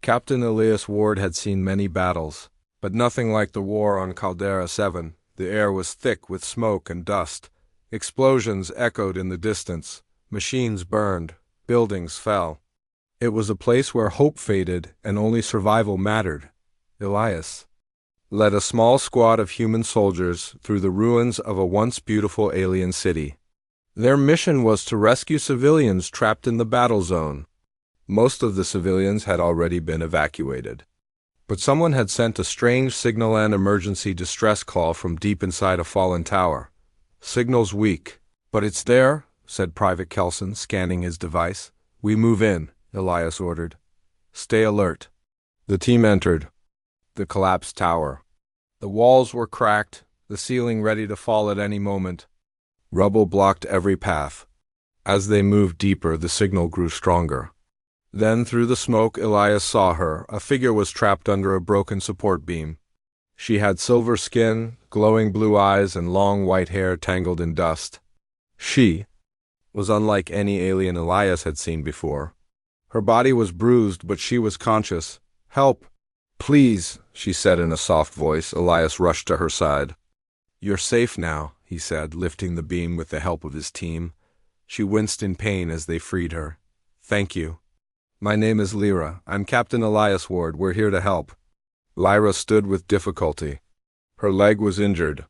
Captain Elias Ward had seen many battles, but nothing like the war on Caldera 7. The air was thick with smoke and dust. Explosions echoed in the distance. Machines burned. Buildings fell. It was a place where hope faded and only survival mattered. Elias led a small squad of human soldiers through the ruins of a once beautiful alien city. Their mission was to rescue civilians trapped in the battle zone. Most of the civilians had already been evacuated. But someone had sent a strange signal and emergency distress call from deep inside a fallen tower. "Signal's weak, but it's there," said Private Kelson, scanning his device. "We move in," Elias ordered. "Stay alert." The team entered the collapsed tower. The walls were cracked, the ceiling ready to fall at any moment. Rubble blocked every path. As they moved deeper, the signal grew stronger. Then, through the smoke, Elias saw her. A figure was trapped under a broken support beam. She had silver skin, glowing blue eyes, and long white hair tangled in dust. She was unlike any alien Elias had seen before. Her body was bruised, but she was conscious. "Help! Please," she said in a soft voice. Elias rushed to her side. "You're safe now," he said, lifting the beam with the help of his team. She winced in pain as they freed her. "Thank you." "My name is Lyra. I'm Captain Elias Ward. We're here to help." Lyra stood with difficulty. Her leg was injured.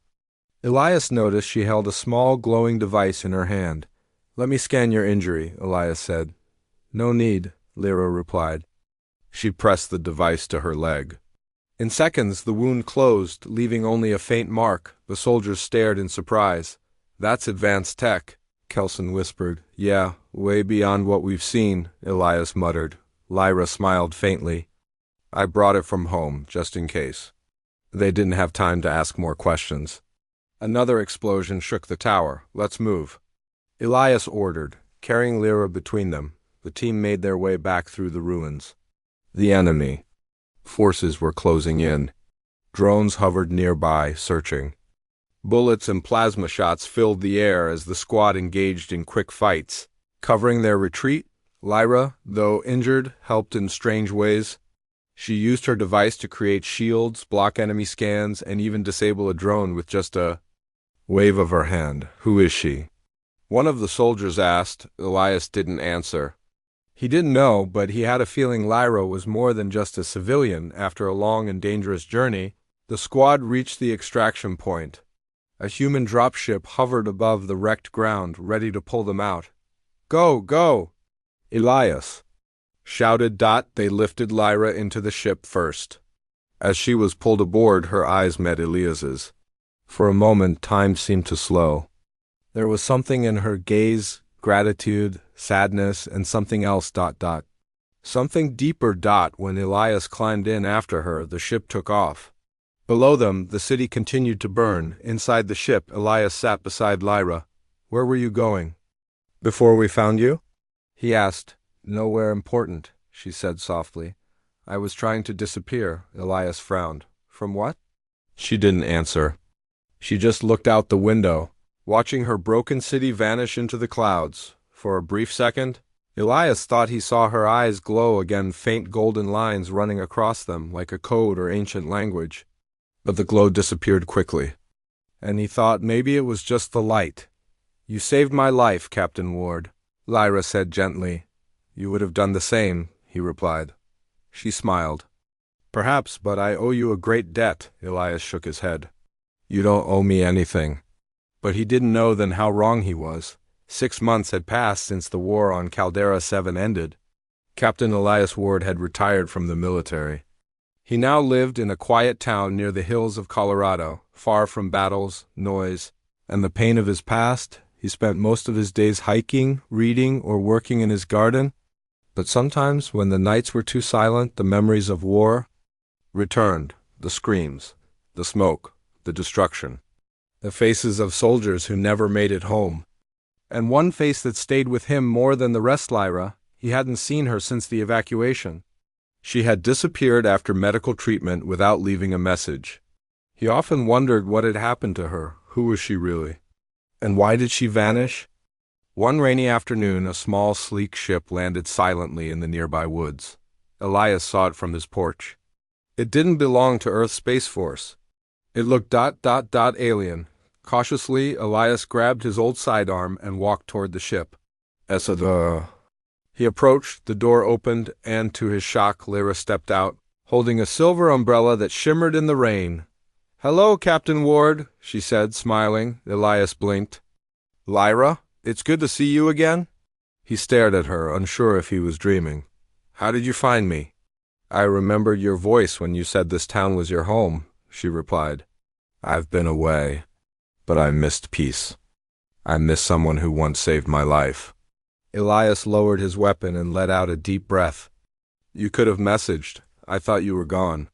Elias noticed she held a small glowing device in her hand. "Let me scan your injury," Elias said. "No need," Lyra replied. She pressed the device to her leg. In seconds, the wound closed, leaving only a faint mark. The soldiers stared in surprise. "That's advanced tech," Kelson whispered. "Yeah, way beyond what we've seen," Elias muttered. Lyra smiled faintly. "I brought it from home, just in case." They didn't have time to ask more questions. Another explosion shook the tower. "Let's move," Elias ordered. Carrying Lyra between them, the team made their way back through the ruins. The enemy forces were closing in. Drones hovered nearby, searching. Bullets and plasma shots filled the air as the squad engaged in quick fights. Covering their retreat, Lyra, though injured, helped in strange ways. She used her device to create shields, block enemy scans, and even disable a drone with just a wave of her hand. "Who is she?" one of the soldiers asked. Elias didn't answer. He didn't know, but he had a feeling Lyra was more than just a civilian. After a long and dangerous journey, the squad reached the extraction point. A human dropship hovered above the wrecked ground, ready to pull them out. "Go, go!" Elias shouted. They lifted Lyra into the ship first. As she was pulled aboard, her eyes met Elias's. For a moment, time seemed to slow. There was something in her gaze, gratitude, sadness, and something else. Something deeper. When Elias climbed in after her, the ship took off. Below them, the city continued to burn. Inside the ship, Elias sat beside Lyra. "Where were you going?" "Before we found you?" he asked. "Nowhere important," she said softly. "I was trying to disappear." Elias frowned. "From what?" She didn't answer. She just looked out the window, watching her broken city vanish into the clouds. For a brief second, Elias thought he saw her eyes glow again, faint golden lines running across them like a code or ancient language. But the glow disappeared quickly, and he thought maybe it was just the light. "You saved my life, Captain Ward," Lyra said gently. "You would have done the same," he replied. She smiled. "Perhaps, but I owe you a great debt." Elias shook his head. "You don't owe me anything." But he didn't know then how wrong he was. 6 months had passed since the war on Caldera 7 ended. Captain Elias Ward had retired from the military. He now lived in a quiet town near the hills of Colorado, far from battles, noise, and the pain of his past. He spent most of his days hiking, reading, or working in his garden. But sometimes, when the nights were too silent, the memories of war returned. The screams, the smoke, the destruction. The faces of soldiers who never made it home. And one face that stayed with him more than the rest. Lyra. He hadn't seen her since the evacuation. She had disappeared after medical treatment without leaving a message. He often wondered what had happened to her. Who was she really? And why did she vanish? One rainy afternoon, a small, sleek ship landed silently in the nearby woods. Elias saw it from his porch. It didn't belong to Earth Space Force. It looked alien. Cautiously, Elias grabbed his old sidearm and walked toward the ship. He approached, the door opened, and to his shock, Lyra stepped out, holding a silver umbrella that shimmered in the rain. "Hello, Captain Ward," she said, smiling. Elias blinked. "Lyra, it's good to see you again?" He stared at her, unsure if he was dreaming. "How did you find me?" "I remembered your voice when you said this town was your home," she replied. "I've been away, but I missed peace. I missed someone who once saved my life." Elias lowered his weapon and let out a deep breath. "You could have messaged. I thought you were gone."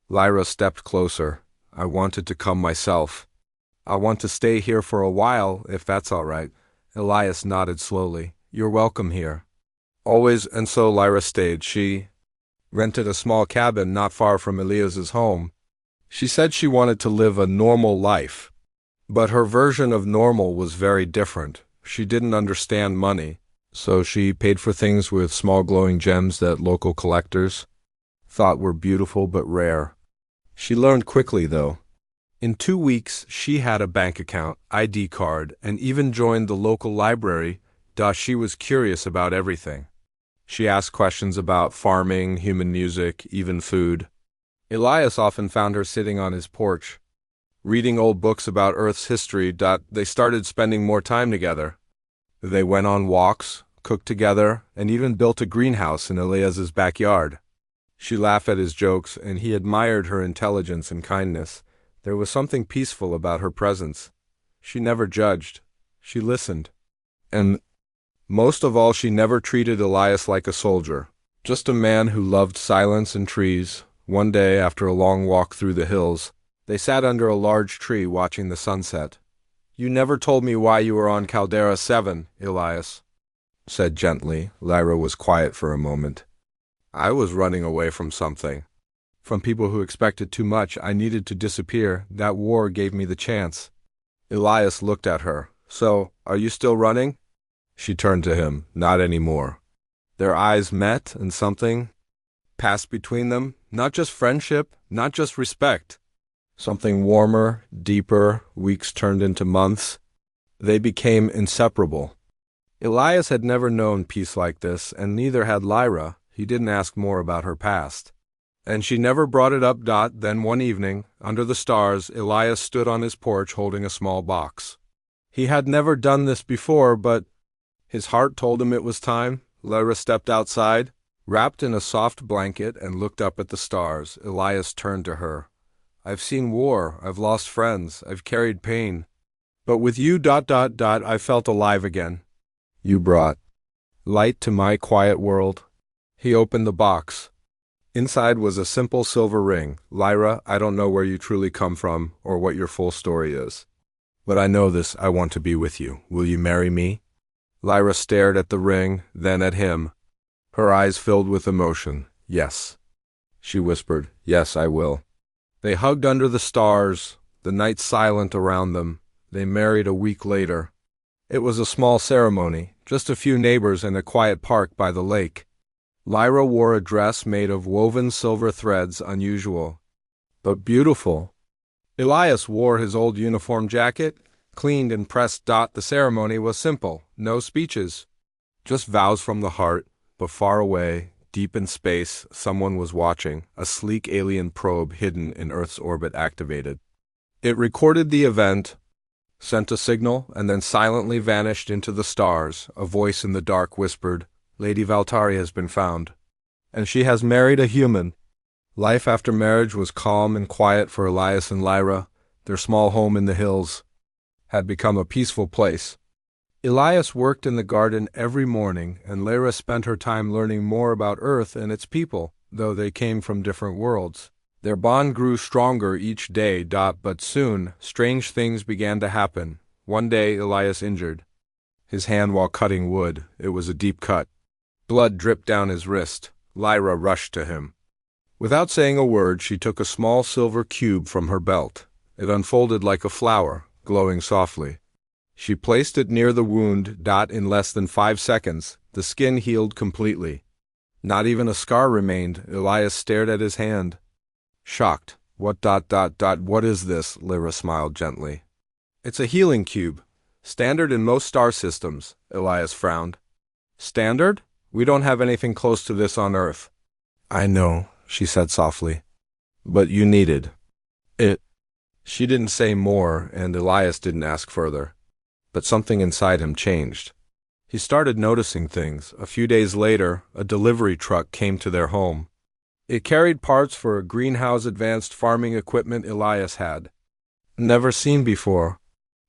Lyra stepped closer. "I wanted to come myself. I want to stay here for a while, if that's all right." Elias nodded slowly. "You're welcome here." Always, and so Lyra stayed. She rented a small cabin not far from Elias's home. She said she wanted to live a normal life. But her version of normal was very different. She didn't understand money, so she paid for things with small glowing gems that local collectors thought were beautiful but rare. She learned quickly, though. In 2 weeks, she had a bank account, ID card, and even joined the local library. She was curious about everything. She asked questions about farming, human music, even food. Elias often found her sitting on his porch, reading old books about Earth's history. They started spending more time together. They went on walks, cooked together, and even built a greenhouse in Elias's backyard. She laughed at his jokes, and he admired her intelligence and kindness. There was something peaceful about her presence. She never judged. She listened. And most of all, she never treated Elias like a soldier, just a man who loved silence and trees. One day, after a long walk through the hills, they sat under a large tree watching the sunset. "You never told me why you were on Caldera 7, Elias said gently. Lyra was quiet for a moment. "I was running away from something. From people who expected too much. I needed to disappear. That war gave me the chance." Elias looked at her. "So, are you still running?" She turned to him. "Not anymore." Their eyes met, and something passed between them. Not just friendship, not just respect. Something warmer, deeper. Weeks turned into months. They became inseparable. Elias had never known peace like this, and neither had Lyra. He didn't ask more about her past. And she never brought it up. Then one evening, under the stars, Elias stood on his porch holding a small box. He had never done this before, but his heart told him it was time. Lyra stepped outside, wrapped in a soft blanket, and looked up at the stars. Elias turned to her. "I've seen war, I've lost friends, I've carried pain. But with you, I felt alive again. You brought light to my quiet world." He opened the box. Inside was a simple silver ring. "Lyra, I don't know where you truly come from or what your full story is. But I know this, I want to be with you. Will you marry me?" Lyra stared at the ring, then at him. Her eyes filled with emotion. "Yes," she whispered. "Yes, I will." They hugged under the stars, the night silent around them. They married a week later. It was a small ceremony, just a few neighbors in a quiet park by the lake. Lyra wore a dress made of woven silver threads, unusual, but beautiful. Elias wore his old uniform jacket, cleaned and pressed. The ceremony was simple, no speeches, just vows from the heart. But far away, deep in space, someone was watching, a sleek alien probe hidden in Earth's orbit activated. It recorded the event, sent a signal, and then silently vanished into the stars. A voice in the dark whispered, "Lady Valtari has been found, and she has married a human." Life after marriage was calm and quiet for Elias and Lyra. Their small home in the hills had become a peaceful place. Elias worked in the garden every morning, and Lyra spent her time learning more about Earth and its people, though they came from different worlds. Their bond grew stronger each day. But soon, strange things began to happen. One day, Elias injured his hand while cutting wood. It was a deep cut. Blood dripped down his wrist. Lyra rushed to him. Without saying a word, she took a small silver cube from her belt. It unfolded like a flower, glowing softly. She placed it near the wound. In less than 5 seconds, the skin healed completely. Not even a scar remained. Elias stared at his hand, shocked. What is this? Lyra smiled gently. It's a healing cube. Standard in most star systems, Elias frowned. Standard? We don't have anything close to this on Earth. I know, she said softly. But you needed it. She didn't say more, and Elias didn't ask further. But something inside him changed. He started noticing things. A few days later, a delivery truck came to their home. It carried parts for a greenhouse advanced farming equipment Elias had never seen before.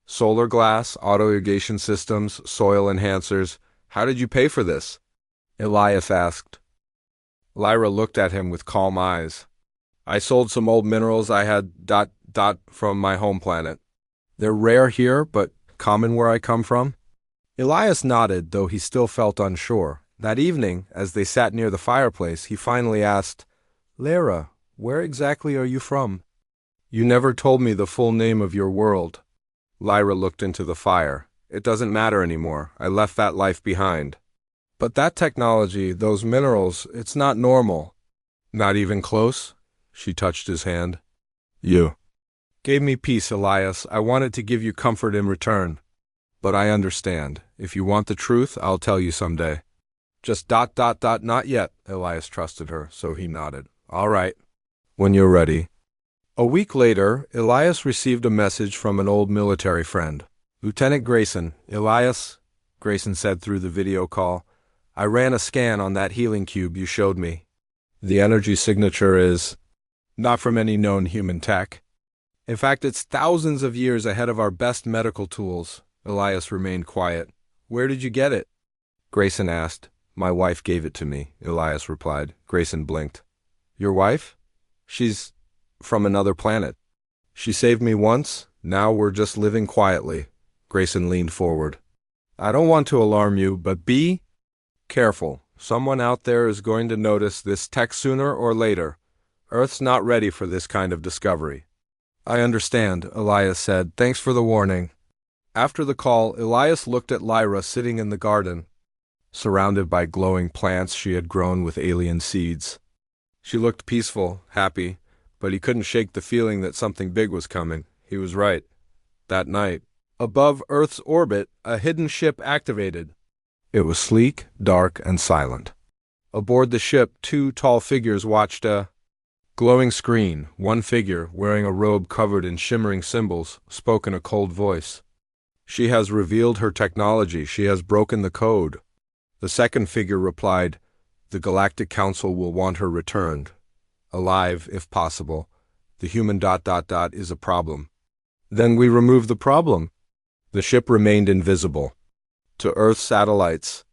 Solar glass, auto irrigation systems, soil enhancers. How did you pay for this? Elias asked. Lyra looked at him with calm eyes. I sold some old minerals I had from my home planet. They're rare here, but common where I come from. Elias nodded, though he still felt unsure. That evening, as they sat near the fireplace, he finally asked, Lyra, where exactly are you from? You never told me the full name of your world. Lyra looked into the fire. It doesn't matter anymore. I left that life behind. But that technology, those minerals, it's not normal. Not even close? She touched his hand. You gave me peace, Elias. I wanted to give you comfort in return. But I understand. If you want the truth, I'll tell you someday. Just not yet, Elias trusted her, so he nodded. All right. When you're ready. A week later, Elias received a message from an old military friend. Lieutenant Grayson. Elias, Grayson said through the video call, I ran a scan on that healing cube you showed me. The energy signature is not from any known human tech. In fact, it's thousands of years ahead of our best medical tools. Elias remained quiet. Where did you get it? Grayson asked. My wife gave it to me, Elias replied. Grayson blinked. Your wife? She's from another planet. She saved me once. Now we're just living quietly. Grayson leaned forward. I don't want to alarm you, but be careful. Someone out there is going to notice this tech sooner or later. Earth's not ready for this kind of discovery. I understand, Elias said. Thanks for the warning. After the call, Elias looked at Lyra sitting in the garden, surrounded by glowing plants she had grown with alien seeds. She looked peaceful, happy, but he couldn't shake the feeling that something big was coming. He was right. That night, above Earth's orbit, a hidden ship activated. It was sleek, dark, and silent. Aboard the ship, two tall figures watched a glowing screen. One figure, wearing a robe covered in shimmering symbols, spoke in a cold voice. She has revealed her technology. She has broken the code. The second figure replied, The Galactic Council will want her returned. Alive, if possible. The human ... is a problem. Then we remove the problem. The ship remained invisible to Earth's satellites.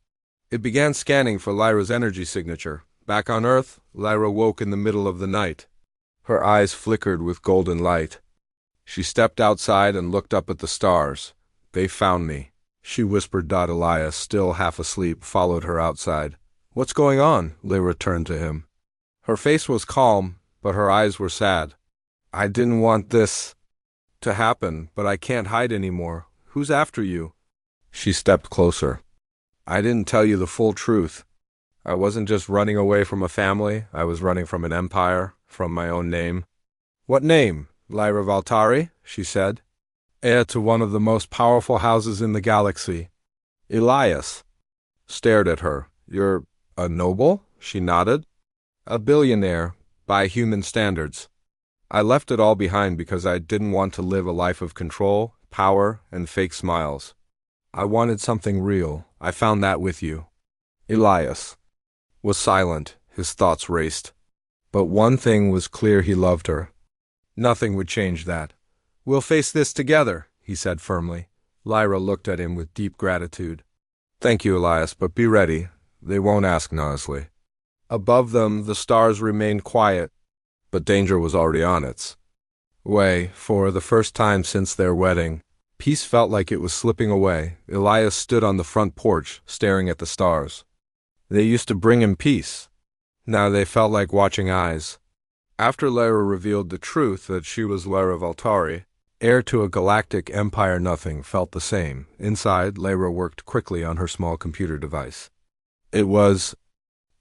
It began scanning for Lyra's energy signature. Back on Earth, Lyra woke in the middle of the night. Her eyes flickered with golden light. She stepped outside and looked up at the stars. They found me, she whispered. Elias, still half asleep, followed her outside. What's going on? Lyra turned to him. Her face was calm, but her eyes were sad. I didn't want this to happen, but I can't hide anymore. Who's after you? She stepped closer. I didn't tell you the full truth. I wasn't just running away from a family. I was running from an empire, from my own name. What name? Lyra Valtari, she said. Heir to one of the most powerful houses in the galaxy. Elias stared at her. You're a noble? She nodded. A billionaire, by human standards. I left it all behind because I didn't want to live a life of control, power, and fake smiles. I wanted something real. I found that with you. Elias was silent. His thoughts raced. But one thing was clear: he loved her. Nothing would change that. We'll face this together, he said firmly. Lyra looked at him with deep gratitude. Thank you, Elias, but be ready. They won't ask nicely. Above them, the stars remained quiet, but danger was already on its way. For the first time since their wedding, peace felt like it was slipping away. Elias stood on the front porch, staring at the stars. They used to bring him peace. Now they felt like watching eyes. After Lyra revealed the truth that she was Lyra Valtari, heir to a galactic empire, nothing felt the same. Inside, Lyra worked quickly on her small computer device. It was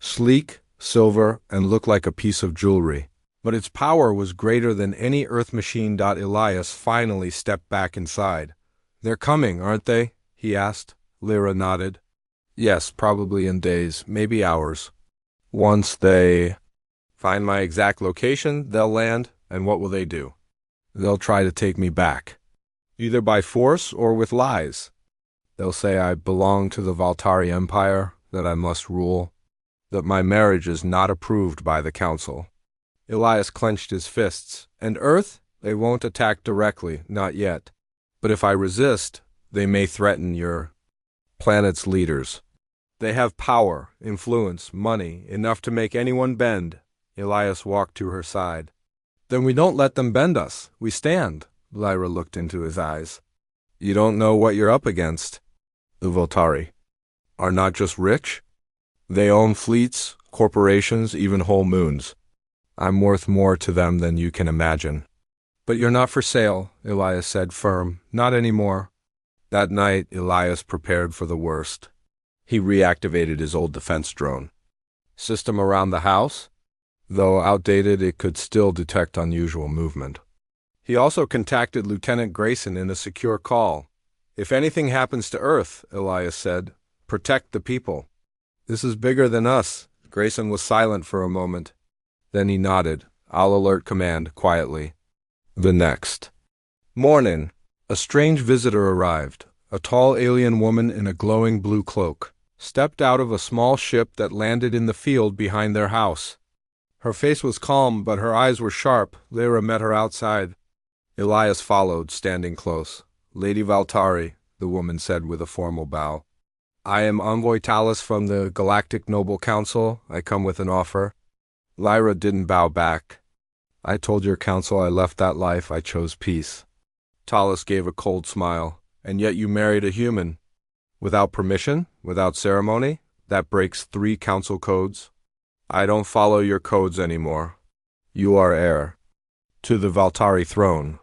sleek, silver, and looked like a piece of jewelry. But its power was greater than any Earth machine. Elias finally stepped back inside. "They're coming, aren't they?" he asked. Lyra nodded. "Yes, probably in days, maybe hours. Once they find my exact location, they'll land, and what will they do? They'll try to take me back, either by force or with lies. They'll say I belong to the Valtari Empire, that I must rule, that my marriage is not approved by the Council." Elias clenched his fists. "And Earth? They won't attack directly, not yet. But if I resist, they may threaten your planet's leaders. They have power, influence, money, enough to make anyone bend." Elias walked to her side. "Then we don't let them bend us. We stand." Lyra looked into his eyes. "You don't know what you're up against. The Voltari are not just rich. They own fleets, corporations, even whole moons. I'm worth more to them than you can imagine." "But you're not for sale," Elias said, firm. "Not anymore." That night, Elias prepared for the worst. He reactivated his old defense drone system around the house. Though outdated, it could still detect unusual movement. He also contacted Lieutenant Grayson in a secure call. "If anything happens to Earth," Elias said, "protect the people." "This is bigger than us." Grayson was silent for a moment. Then he nodded. "I'll alert command," quietly. The next morning, a strange visitor arrived. A tall alien woman in a glowing blue cloak stepped out of a small ship that landed in the field behind their house. Her face was calm, but her eyes were sharp. Lyra met her outside. Elias followed, standing close. "Lady Valtari," the woman said with a formal bow. "I am Envoy Talos from the Galactic Noble Council. I come with an offer." Lyra didn't bow back. "I told your council I left that life. I chose peace." Talos gave a cold smile. "And yet you married a human. Without permission? Without ceremony? That breaks 3 council codes." "I don't follow your codes anymore. You are heir to the Valtari throne,"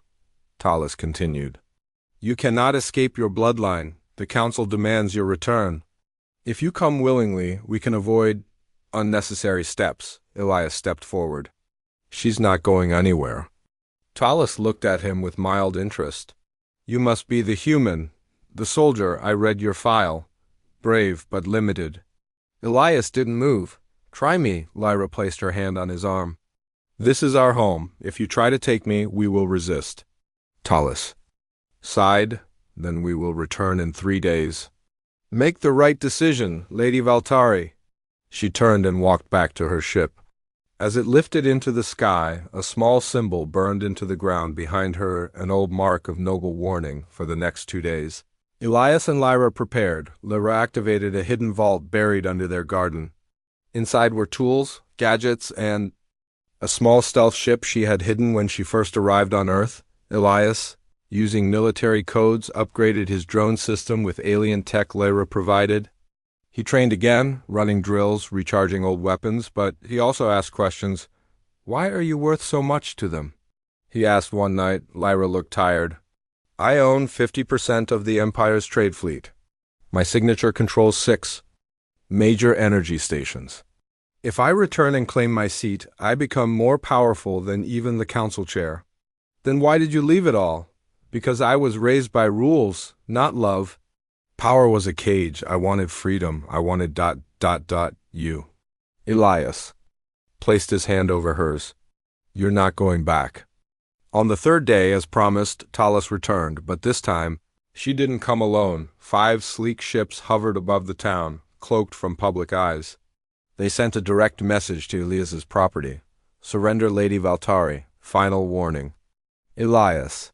Talos continued. "You cannot escape your bloodline. The council demands your return. If you come willingly, we can avoid unnecessary steps." Elias stepped forward. "She's not going anywhere." Talos looked at him with mild interest. "You must be the human, the soldier. I read your file. Brave, but limited." Elias didn't move. "Try me." Lyra placed her hand on his arm. "This is our home. If you try to take me, we will resist." Talos sighed. "Then we will return in 3 days." "Make the right decision, Lady Valtari." She turned and walked back to her ship. As it lifted into the sky, a small symbol burned into the ground behind her, an old mark of noble warning for the next 2 days. Elias and Lyra prepared. Lyra activated a hidden vault buried under their garden. Inside were tools, gadgets, and a small stealth ship she had hidden when she first arrived on Earth. Elias, using military codes, upgraded his drone system with alien tech Lyra provided. He trained again, running drills, recharging old weapons, but he also asked questions. "Why are you worth so much to them?" he asked one night. Lyra looked tired. "I own 50% of the Empire's trade fleet. My signature controls 6 major energy stations. If I return and claim my seat, I become more powerful than even the council chair." "Then why did you leave it all?" "Because I was raised by rules, not love. Power was a cage. I wanted freedom. I wanted ... you." Elias placed his hand over hers. "You're not going back." On the 3rd day, as promised, Talos returned, but this time, she didn't come alone. 5 sleek ships hovered above the town, cloaked from public eyes. They sent a direct message to Elias's property. "Surrender Lady Valtari. Final warning." Elias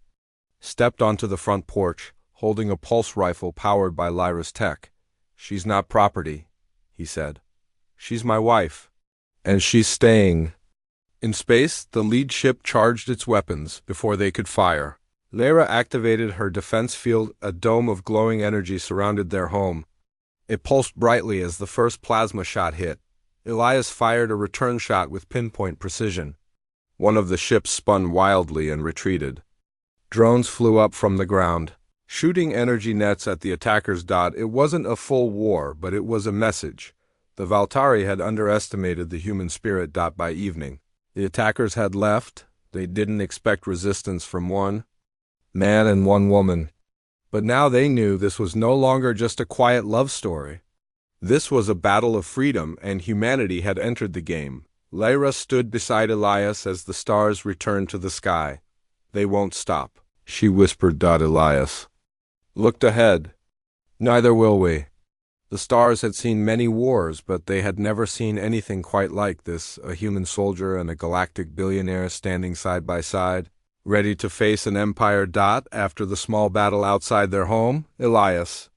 stepped onto the front porch, holding a pulse rifle powered by Lyra's tech. "She's not property," he said. "She's my wife. And she's staying." In space, the lead ship charged its weapons before they could fire. Lyra activated her defense field. A dome of glowing energy surrounded their home. It pulsed brightly as the first plasma shot hit. Elias fired a return shot with pinpoint precision. One of the ships spun wildly and retreated. Drones flew up from the ground, shooting energy nets at the attackers. It wasn't a full war, but it was a message. The Valtari had underestimated the human spirit. By evening, the attackers had left. They didn't expect resistance from one man and one woman. But now they knew this was no longer just a quiet love story. This was a battle of freedom, and humanity had entered the game. Lyra stood beside Elias as the stars returned to the sky. "They won't stop," she whispered. Elias looked ahead. "Neither will we." The stars had seen many wars, but they had never seen anything quite like this, a human soldier and a galactic billionaire standing side by side, ready to face an empire. After the small battle outside their home, Elias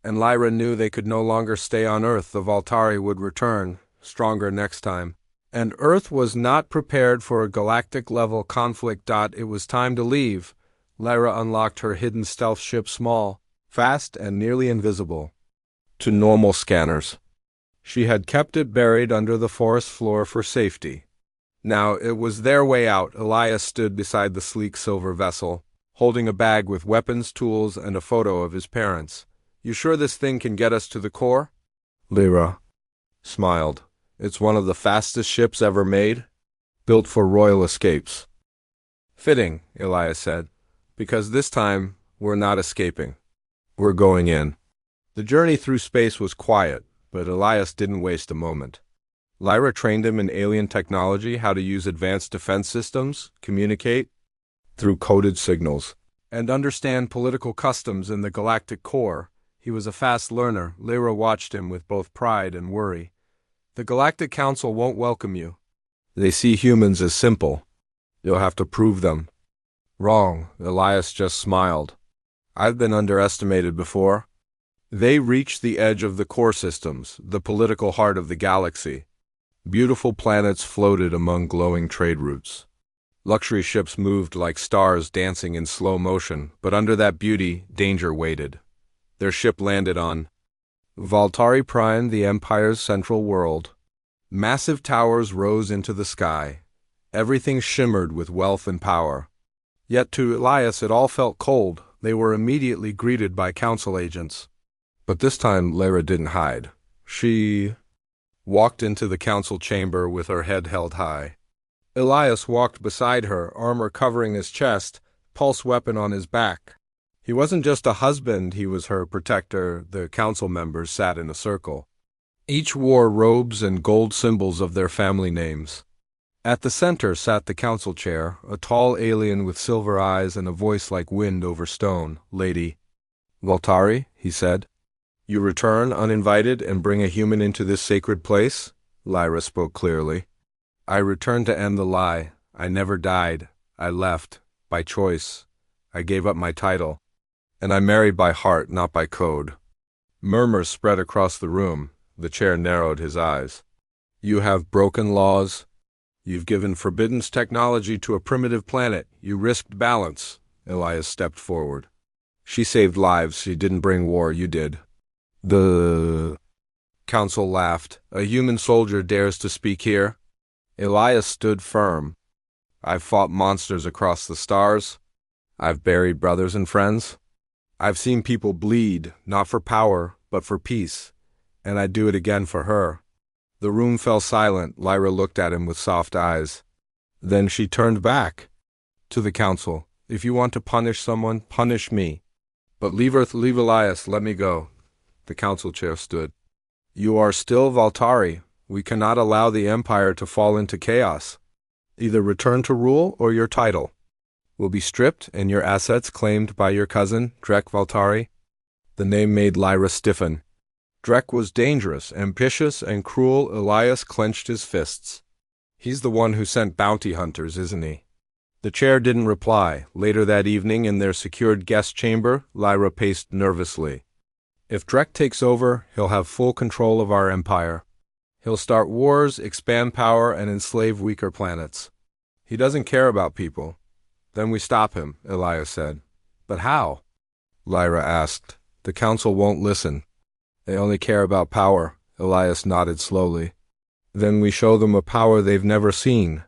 and Lyra knew they could no longer stay on Earth. The Valtari would return, stronger next time. And Earth was not prepared for a galactic-level conflict. It was time to leave. Lyra unlocked her hidden stealth ship, small, fast, and nearly invisible to normal scanners. She had kept it buried under the forest floor for safety. Now it was their way out. Elias stood beside the sleek silver vessel, holding a bag with weapons, tools, and a photo of his parents. "You sure this thing can get us to the core?" Lyra smiled. "It's one of the fastest ships ever made, built for royal escapes." "Fitting," Elias said, "because this time we're not escaping. We're going in." The journey through space was quiet, but Elias didn't waste a moment. Lyra trained him in alien technology, how to use advanced defense systems, communicate through coded signals, and understand political customs in the galactic core. He was a fast learner. Lyra watched him with both pride and worry. "The Galactic Council won't welcome you. They see humans as simple. You'll have to prove them wrong." Elias just smiled. "I've been underestimated before." They reached the edge of the core systems, the political heart of the galaxy. Beautiful planets floated among glowing trade routes. Luxury ships moved like stars dancing in slow motion, but under that beauty, danger waited. Their ship landed on Valtari Prime, the Empire's central world. Massive towers rose into the sky. Everything shimmered with wealth and power. Yet to Elias it all felt cold. They were immediately greeted by council agents. But this time Lyra didn't hide. She walked into the council chamber with her head held high. Elias walked beside her, armor covering his chest, pulse weapon on his back. He wasn't just a husband, he was her protector. The council members sat in a circle. Each wore robes and gold symbols of their family names. At the center sat the council chair, a tall alien with silver eyes and a voice like wind over stone. "Lady Valtari," he said, "you return uninvited and bring a human into this sacred place?" Lyra spoke clearly. "I returned to end the lie. I never died. I left, by choice. I gave up my title. And I married by heart, not by code." Murmurs spread across the room. The chair narrowed his eyes. "You have broken laws. You've given forbidden technology to a primitive planet. You risked balance." Elias stepped forward. "She saved lives. She didn't bring war. You did." The council laughed. "A human soldier dares to speak here?" Elias stood firm. "I've fought monsters across the stars. I've buried brothers and friends. I've seen people bleed, not for power, but for peace. And I'd do it again for her." The room fell silent. Lyra looked at him with soft eyes. Then she turned back to the council. "If you want to punish someone, punish me. But leave Elias, let me go." The council chair stood. "You are still Valtari. We cannot allow the Empire to fall into chaos. Either return to rule or your title will be stripped and your assets claimed by your cousin, Drek Valtari." The name made Lyra stiffen. Drek was dangerous, ambitious, and cruel. Elias clenched his fists. "He's the one who sent bounty hunters, isn't he?" The chair didn't reply. Later that evening, in their secured guest chamber, Lyra paced nervously. "If Drek takes over, he'll have full control of our empire. He'll start wars, expand power, and enslave weaker planets. He doesn't care about people." "Then we stop him," Elias said. "But how?" Lyra asked. "The council won't listen. They only care about power." Elias nodded slowly. "Then we show them a power they've never seen."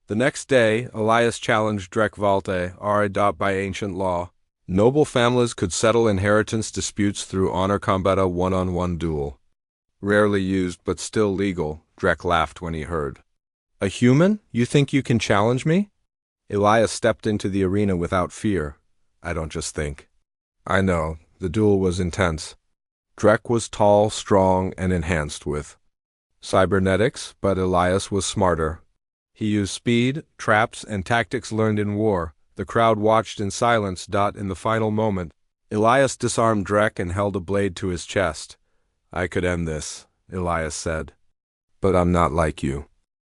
The next day, Elias challenged Drek Valte, by ancient law. Noble families could settle inheritance disputes through honor combat, a one-on-one duel. Rarely used but still legal, Drek laughed when he heard. A human? You think you can challenge me? Elias stepped into the arena without fear. I don't just think. I know, the duel was intense. Drek was tall, strong, and enhanced with cybernetics, but Elias was smarter. He used speed, traps, and tactics learned in war. The crowd watched in silence. In the final moment, Elias disarmed Drek and held a blade to his chest. I could end this, Elias said. But I'm not like you.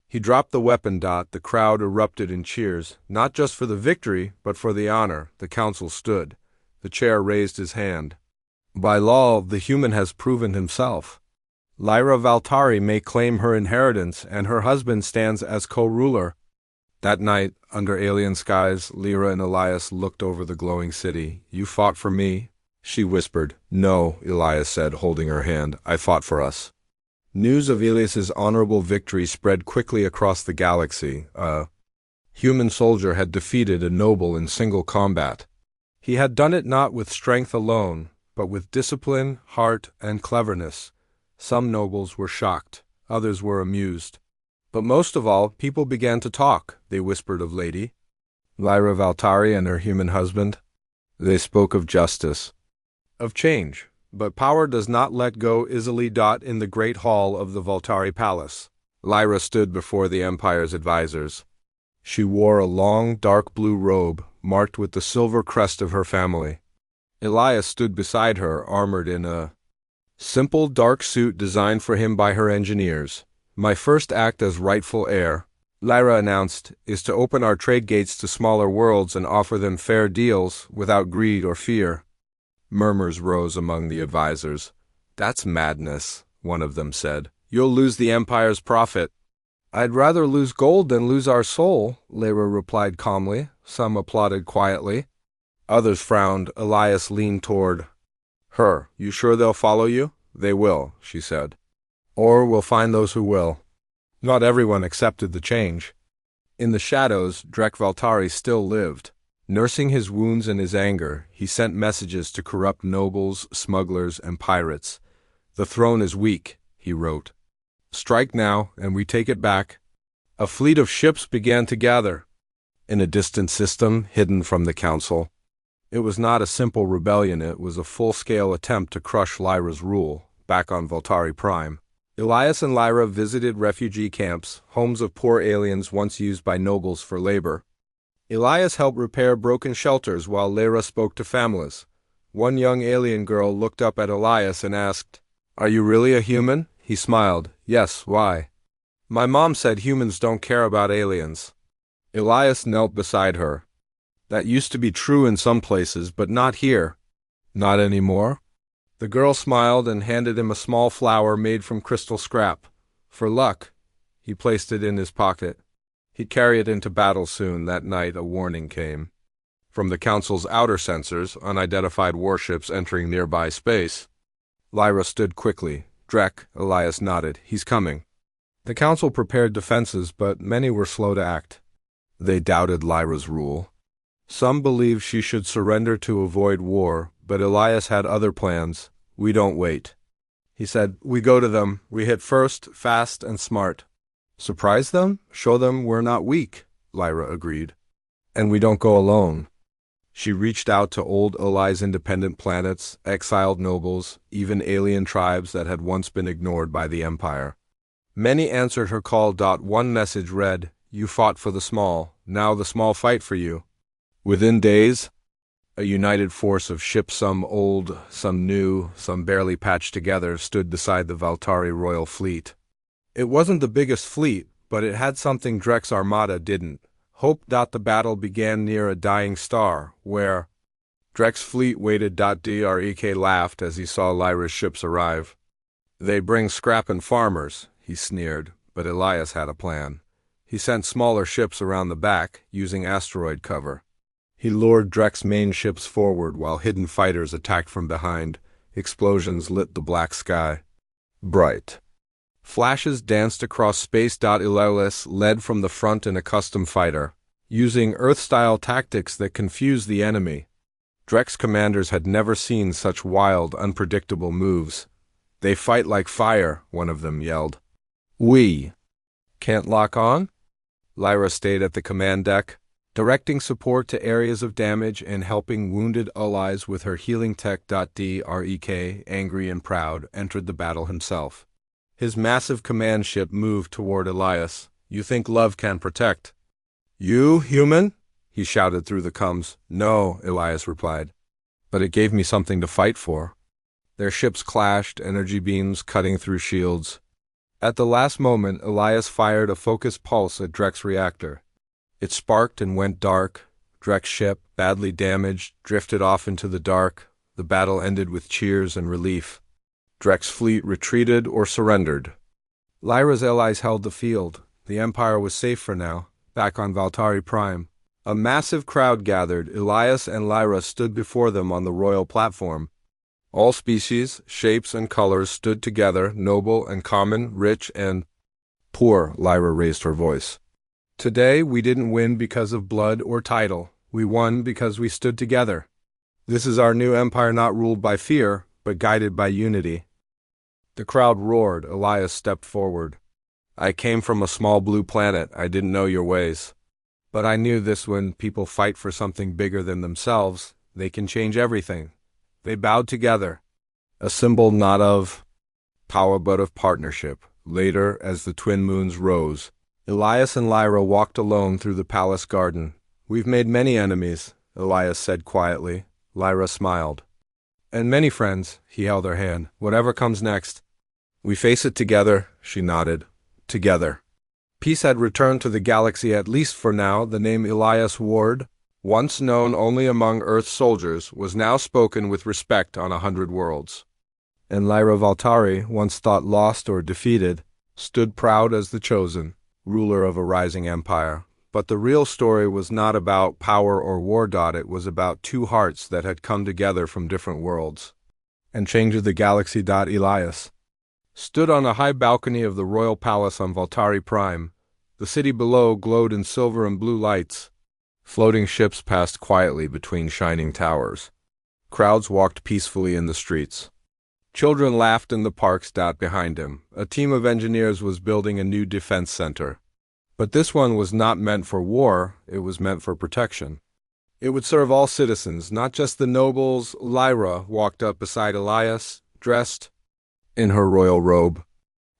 He dropped the weapon. The crowd erupted in cheers, not just for the victory, but for the honor. The council stood. The chair raised his hand. By law, the human has proven himself. Lyra Valtari may claim her inheritance, and her husband stands as co-ruler. That night, under alien skies, Lyra and Elias looked over the glowing city. You fought for me? She whispered. No, Elias said, holding her hand. I fought for us. News of Elias's honorable victory spread quickly across the galaxy. A human soldier had defeated a noble in single combat. He had done it not with strength alone, but with discipline, heart, and cleverness. Some nobles were shocked, others were amused. But most of all, people began to talk. They whispered of Lady Lyra Valtari and her human husband. They spoke of justice, of change. But power does not let go easily. In the great hall of the Valtari Palace, Lyra stood before the Empire's advisors. She wore a long, dark blue robe, marked with the silver crest of her family. Elias stood beside her, armored in a simple, dark suit designed for him by her engineers. My first act as rightful heir, Lyra announced, is to open our trade gates to smaller worlds and offer them fair deals without greed or fear. Murmurs rose among the advisors. That's madness, one of them said. You'll lose the Empire's profit. I'd rather lose gold than lose our soul, Lyra replied calmly. Some applauded quietly. Others frowned. Elias leaned toward her. You sure they'll follow you? They will, she said. Or we'll find those who will. Not everyone accepted the change. In the shadows, Drek Valtari still lived. Nursing his wounds and his anger, he sent messages to corrupt nobles, smugglers, and pirates. The throne is weak, he wrote. Strike now, and we take it back. A fleet of ships began to gather. In a distant system, hidden from the council. It was not a simple rebellion, it was a full-scale attempt to crush Lyra's rule, back on Valtari Prime. Elias and Lyra visited refugee camps, homes of poor aliens once used by nobles for labor. Elias helped repair broken shelters while Lyra spoke to families. One young alien girl looked up at Elias and asked, Are you really a human? He smiled. Yes, why? My mom said humans don't care about aliens. Elias knelt beside her. That used to be true in some places, but not here. Not anymore? The girl smiled and handed him a small flower made from crystal scrap. For luck. He placed it in his pocket. He'd carry it into battle soon. That night a warning came. From the Council's outer sensors, unidentified warships entering nearby space. Lyra stood quickly. Drek, Elias nodded. He's coming. The Council prepared defenses, but many were slow to act. They doubted Lyra's rule. Some believed she should surrender to avoid war, but Elias had other plans. We don't wait. He said, we go to them. We hit first, fast, and smart. Surprise them? Show them we're not weak, Lyra agreed. And we don't go alone. She reached out to old Eli's independent planets, exiled nobles, even alien tribes that had once been ignored by the Empire. Many answered her call. One message read, You fought for the small, now the small fight for you. Within days, a united force of ships, some old, some new, some barely patched together, stood beside the Valtari royal fleet. It wasn't the biggest fleet, but it had something Drek's armada didn't. Hope. The battle began near a dying star, where Drek's fleet waited. Drek laughed as he saw Lyra's ships arrive. They bring scrap and farmers, he sneered, but Elias had a plan. He sent smaller ships around the back, using asteroid cover. He lured Drek's main ships forward while hidden fighters attacked from behind. Explosions lit the black sky. Bright flashes danced across space. Elias led from the front in a custom fighter, using Earth-style tactics that confused the enemy. Drek's commanders had never seen such wild, unpredictable moves. They fight like fire, one of them yelled. We can't lock on? Lyra stayed at the command deck, directing support to areas of damage and helping wounded allies with her healing tech. Drek, angry and proud, entered the battle himself. His massive command ship moved toward Elias. You think love can protect? You, human? He shouted through the comms. No, Elias replied. But it gave me something to fight for. Their ships clashed, energy beams cutting through shields. At the last moment, Elias fired a focused pulse at Drek's reactor. It sparked and went dark. Drek's ship, badly damaged, drifted off into the dark. The battle ended with cheers and relief. Drek's fleet retreated or surrendered. Lyra's allies held the field. The Empire was safe for now, back on Valtari Prime. A massive crowd gathered. Elias and Lyra stood before them on the royal platform. All species, shapes, and colors stood together, noble and common, rich and poor. Lyra raised her voice. Today, we didn't win because of blood or title. We won because we stood together. This is our new empire, not ruled by fear, but guided by unity. The crowd roared. Elias stepped forward. I came from a small blue planet. I didn't know your ways. But I knew this: when people fight for something bigger than themselves, they can change everything. They bowed together, a symbol not of power but of partnership. Later, as the twin moons rose, Elias and Lyra walked alone through the palace garden. We've made many enemies, Elias said quietly. Lyra smiled. And many friends. He held her hand. Whatever comes next, we face it together, she nodded. Together. Peace had returned to the galaxy, at least for now. The name Elias Ward, once known only among Earth's soldiers, was now spoken with respect on 100 worlds. And Lyra Valtari, once thought lost or defeated, stood proud as the chosen, ruler of a rising empire. But the real story was not about power or war. It was about two hearts that had come together from different worlds and changed the galaxy. Elias stood on a high balcony of the royal palace on Valtari Prime. The city below glowed in silver and blue lights. Floating ships passed quietly between shining towers. Crowds walked peacefully in the streets. Children laughed in the parks. Behind him, a team of engineers was building a new defense center. But this one was not meant for war, it was meant for protection. It would serve all citizens, not just the nobles. Lyra walked up beside Elias, dressed in her royal robe.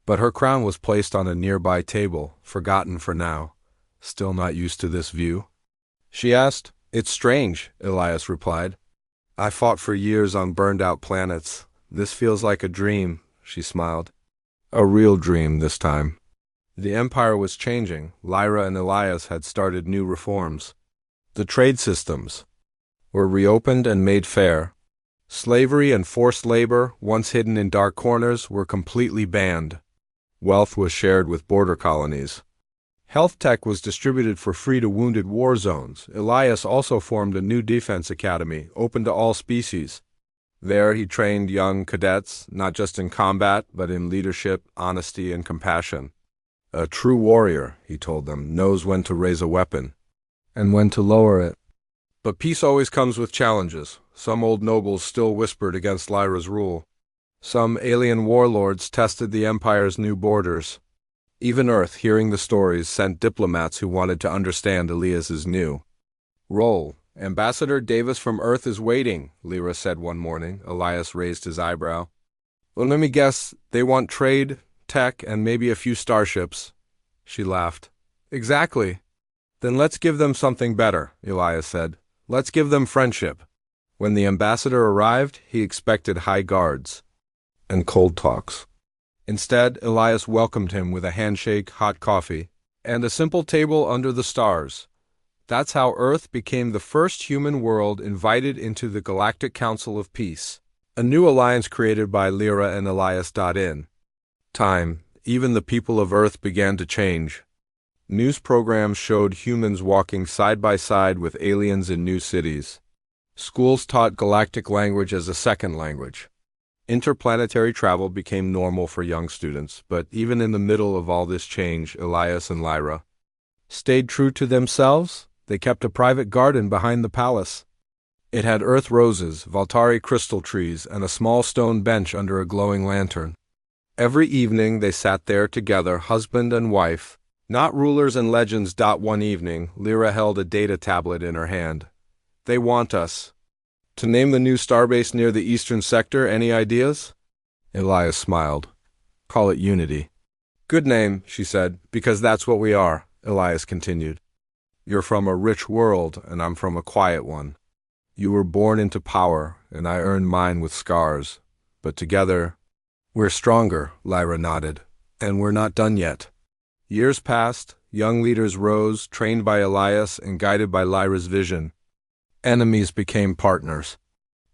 But her crown was placed on a nearby table, forgotten for now. Still not used to this view? She asked. It's strange, Elias replied. I fought for years on burned-out planets. This feels like a dream, she smiled. A real dream this time. The empire was changing. Lyra and Elias had started new reforms. The trade systems were reopened and made fair. Slavery and forced labor, once hidden in dark corners, were completely banned. Wealth was shared with border colonies. Health tech was distributed for free to wounded war zones. Elias also formed a new defense academy, open to all species. There he trained young cadets, not just in combat, but in leadership, honesty, and compassion. A true warrior, he told them, knows when to raise a weapon and when to lower it. But peace always comes with challenges. Some old nobles still whispered against Lyra's rule. Some alien warlords tested the Empire's new borders. Even Earth, hearing the stories, sent diplomats who wanted to understand Elias's new role. Ambassador Davis from Earth is waiting, Lyra said one morning. Elias raised his eyebrow. Well, let me guess, they want trade, tech, and maybe a few starships. She laughed. Exactly. Then let's give them something better, Elias said. Let's give them friendship. When the ambassador arrived, he expected high guards and cold talks. Instead, Elias welcomed him with a handshake, hot coffee, and a simple table under the stars. That's how Earth became the first human world invited into the Galactic Council of Peace, a new alliance created by Lyra and Elias. In time, even the people of Earth began to change. News programs showed humans walking side by side with aliens in new cities. Schools taught galactic language as a second language. Interplanetary travel became normal for young students, but even in the middle of all this change, Elias and Lyra stayed true to themselves. They kept a private garden behind the palace. It had earth roses, Valtari crystal trees, and a small stone bench under a glowing lantern. Every evening they sat there together, husband and wife. Not rulers and legends. One evening, Lyra held a data tablet in her hand. They want us to name the new starbase near the eastern sector. Any ideas? Elias smiled. Call it Unity. Good name, she said, because that's what we are, Elias continued. You're from a rich world, and I'm from a quiet one. You were born into power, and I earned mine with scars. But together, we're stronger, Lyra nodded. And we're not done yet. Years passed, young leaders rose, trained by Elias and guided by Lyra's vision. Enemies became partners.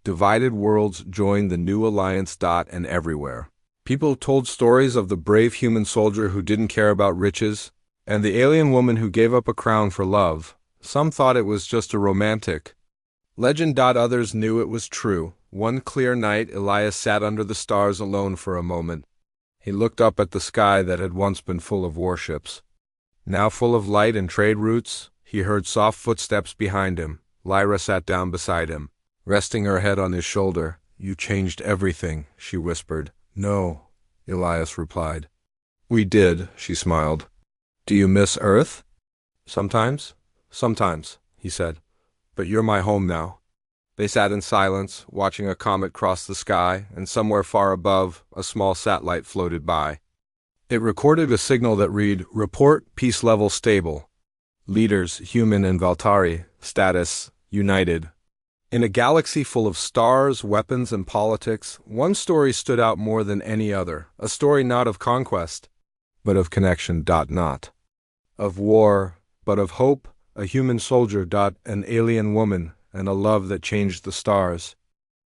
Divided worlds joined the new alliance. And everywhere, people told stories of the brave human soldier who didn't care about riches, and the alien woman who gave up a crown for love. Some thought it was just a romantic legend. Others knew it was true. One clear night, Elias sat under the stars alone for a moment. He looked up at the sky that had once been full of warships. Now full of light and trade routes, he heard soft footsteps behind him. Lyra sat down beside him, resting her head on his shoulder. You changed everything, she whispered. No, Elias replied. We did, she smiled. Do you miss Earth? Sometimes, he said. But you're my home now. They sat in silence, watching a comet cross the sky, and somewhere far above, a small satellite floated by. It recorded a signal that read, Report, peace level stable. Leaders, human and Valtari, status, united. In a galaxy full of stars, weapons, and politics, one story stood out more than any other, a story not of conquest, but of connection. Not of war, but of hope, a human soldier. An alien woman, and a love that changed the stars.